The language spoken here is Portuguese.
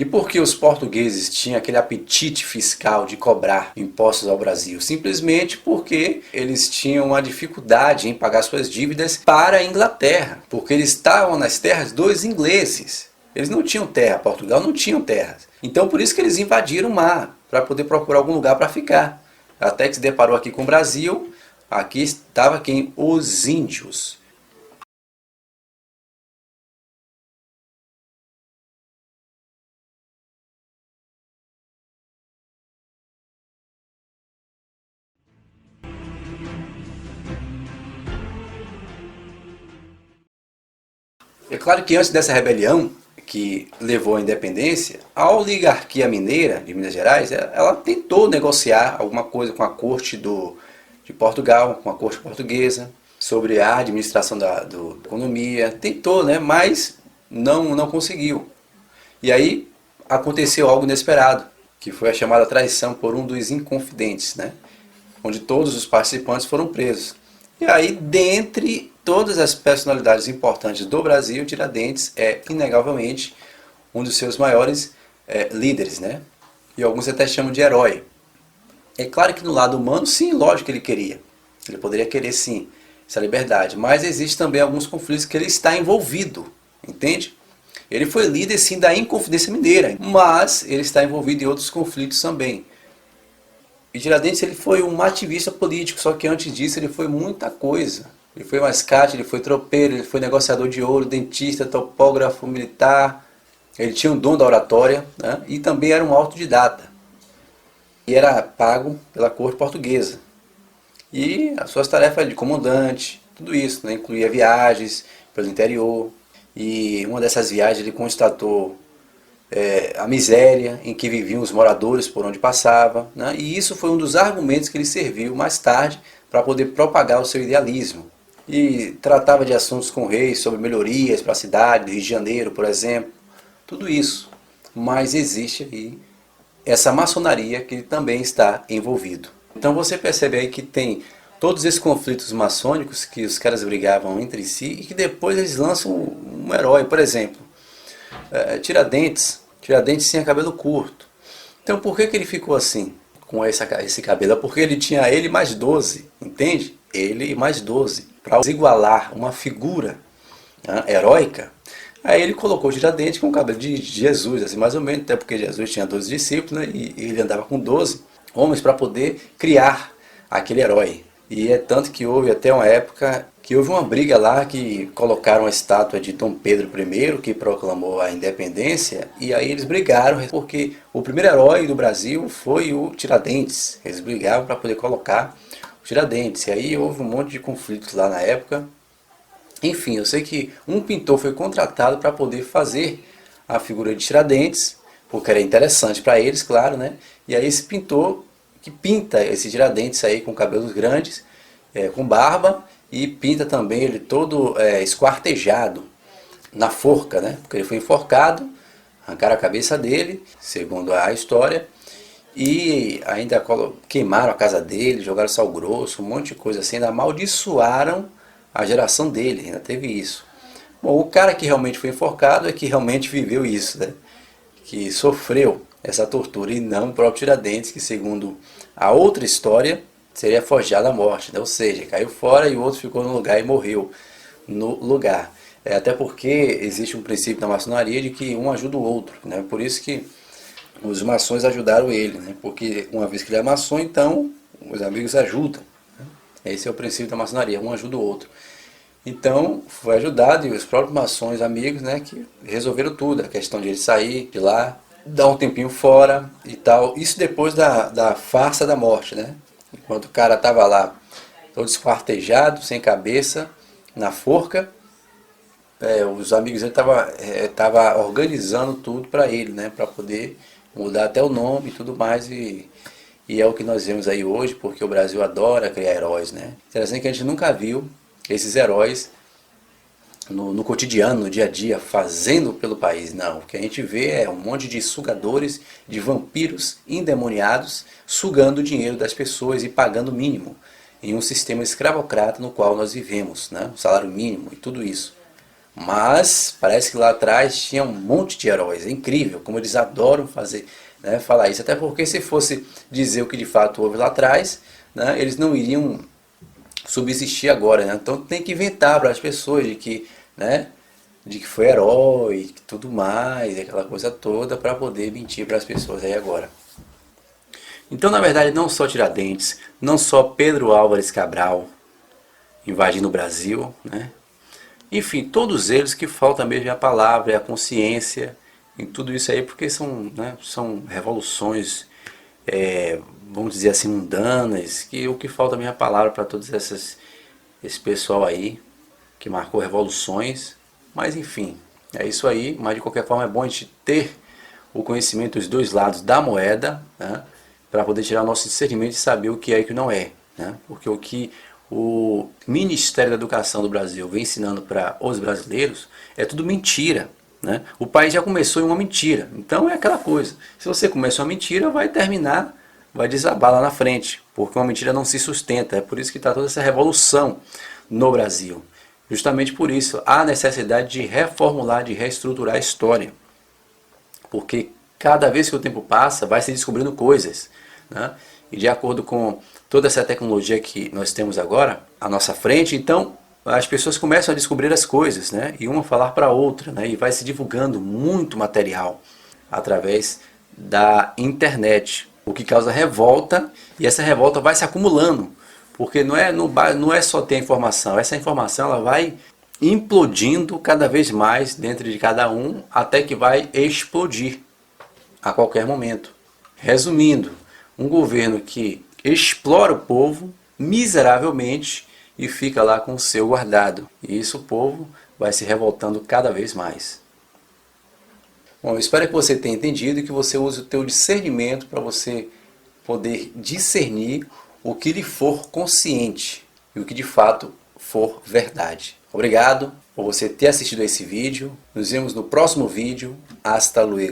E por que os portugueses tinham aquele apetite fiscal de cobrar impostos ao Brasil? Simplesmente porque eles tinham uma dificuldade em pagar suas dívidas para a Inglaterra, porque eles estavam nas terras dos ingleses. Eles não tinham terra, Portugal não tinha terras. Então por isso que eles invadiram o mar, para poder procurar algum lugar para ficar. Até que se deparou aqui com o Brasil, aqui estava quem? Os índios. É claro que antes dessa rebelião, que levou à independência, a oligarquia mineira de Minas Gerais, ela tentou negociar alguma coisa com a corte de Portugal, com a corte portuguesa, sobre a administração da economia. Tentou, né, mas não conseguiu. E aí aconteceu algo inesperado, que foi a chamada traição por um dos inconfidentes, né, onde todos os participantes foram presos. E aí, dentre todas as personalidades importantes do Brasil, Tiradentes é, inegavelmente, um dos seus maiores líderes, né? E alguns até chamam de herói. É claro que no lado humano, sim, lógico que ele queria. Ele poderia querer, sim, essa liberdade. Mas existe também alguns conflitos que ele está envolvido, entende? Ele foi líder, sim, da Inconfidência Mineira, mas ele está envolvido em outros conflitos também. E Tiradentes ele foi um ativista político, só que antes disso ele foi muita coisa. Ele foi mascate, ele foi tropeiro, ele foi negociador de ouro, dentista, topógrafo, militar. Ele tinha um dom da oratória, né? E também era um autodidata. E era pago pela corte portuguesa. E as suas tarefas de comandante, tudo isso, né? Incluía viagens pelo interior. E uma dessas viagens ele constatou a miséria em que viviam os moradores por onde passava, né? E isso foi um dos argumentos que ele serviu mais tarde para poder propagar o seu idealismo. E tratava de assuntos com reis, sobre melhorias para a cidade, do Rio de Janeiro, por exemplo, tudo isso. Mas existe aí essa maçonaria que ele também está envolvido. Então você percebe aí que tem todos esses conflitos maçônicos que os caras brigavam entre si e que depois eles lançam um herói, por exemplo, Tiradentes tinha cabelo curto. Então por que ele ficou assim, com esse cabelo? Porque ele tinha ele mais 12, entende? Ele e mais 12. Para igualar uma figura, né, heróica, aí ele colocou Tiradentes com o cabelo de Jesus, assim, mais ou menos, até porque Jesus tinha 12 discípulos, né, e ele andava com 12 homens para poder criar aquele herói. E é tanto que houve até uma época que houve uma briga lá que colocaram a estátua de Dom Pedro I, que proclamou a independência, e aí eles brigaram, porque o primeiro herói do Brasil foi o Tiradentes. Eles brigavam para poder colocar o Tiradentes, e aí houve um monte de conflitos lá na época. Enfim, eu sei que um pintor foi contratado para poder fazer a figura de Tiradentes, porque era interessante para eles, claro, né? E aí esse pintor que pinta esse Tiradentes aí com cabelos grandes, com barba, e pinta também ele todo esquartejado na forca, né? Porque ele foi enforcado, arrancaram a cabeça dele, segundo a história, e ainda queimaram a casa dele, jogaram sal grosso, um monte de coisa assim, ainda amaldiçoaram a geração dele, ainda teve isso. Bom, o cara que realmente foi enforcado é que realmente viveu isso, né? Que sofreu essa tortura, e não o próprio Tiradentes, que segundo a outra história seria forjado à morte, né? Ou seja, caiu fora e o outro ficou no lugar e morreu no lugar. Até porque existe um princípio na maçonaria de que um ajuda o outro, né? Por isso que os maçons ajudaram ele, né? Porque uma vez que ele é maçom, então os amigos ajudam, né? Esse é o princípio da maçonaria, um ajuda o outro. Então foi ajudado, e os próprios maçons amigos, né, que resolveram tudo, a questão de ele sair de lá, dar um tempinho fora e tal. Isso depois da farsa da morte, né? Enquanto o cara estava lá todo esquartejado, sem cabeça, na forca, os amigos dele estavam organizando tudo para ele, né? Para poder mudar até o nome e tudo mais, e é o que nós vemos aí hoje, porque o Brasil adora criar heróis, né? Interessante que a gente nunca viu esses heróis no cotidiano, no dia a dia, fazendo pelo país. Não, o que a gente vê é um monte de sugadores, de vampiros endemoniados, sugando o dinheiro das pessoas e pagando o mínimo, em um sistema escravocrata no qual nós vivemos, né? O salário mínimo e tudo isso. Mas parece que lá atrás tinha um monte de heróis. É incrível como eles adoram fazer, né, falar isso. Até porque se fosse dizer o que de fato houve lá atrás, né, eles não iriam subsistir agora. Né? Então tem que inventar para as pessoas de que, né, de que foi herói e tudo mais, aquela coisa toda, para poder mentir para as pessoas aí agora. Então, na verdade, não só Tiradentes, não só Pedro Álvares Cabral invadindo o Brasil, né? Enfim, todos eles que falta mesmo é a palavra, é a consciência, em tudo isso aí, porque são, né, são revoluções, vamos dizer assim, mundanas, que o que falta mesmo é a palavra para todos esse pessoal aí, que marcou revoluções, mas enfim, é isso aí, mas de qualquer forma é bom a gente ter o conhecimento dos dois lados da moeda, né, para poder tirar o nosso discernimento e saber o que é e o que não é, né, porque o que o Ministério da Educação do Brasil vem ensinando para os brasileiros é tudo mentira. Né? O país já começou em uma mentira. Então é aquela coisa. Se você começa uma mentira, vai terminar, vai desabar lá na frente. Porque uma mentira não se sustenta. É por isso que está toda essa revolução no Brasil. Justamente por isso há necessidade de reformular, de reestruturar a história. Porque cada vez que o tempo passa, vai se descobrindo coisas. Né? E de acordo com toda essa tecnologia que nós temos agora à nossa frente, então as pessoas começam a descobrir as coisas, né? E uma falar para a outra, né? E vai se divulgando muito material através da internet, o que causa revolta, e essa revolta vai se acumulando, porque não é só ter a informação, essa informação ela vai implodindo cada vez mais dentro de cada um, até que vai explodir a qualquer momento. Resumindo, um governo que explora o povo miseravelmente e fica lá com o seu guardado. E isso o povo vai se revoltando cada vez mais. Bom, eu espero que você tenha entendido e que você use o teu discernimento para você poder discernir o que lhe for consciente e o que de fato for verdade. Obrigado por você ter assistido a esse vídeo. Nos vemos no próximo vídeo. Hasta luego.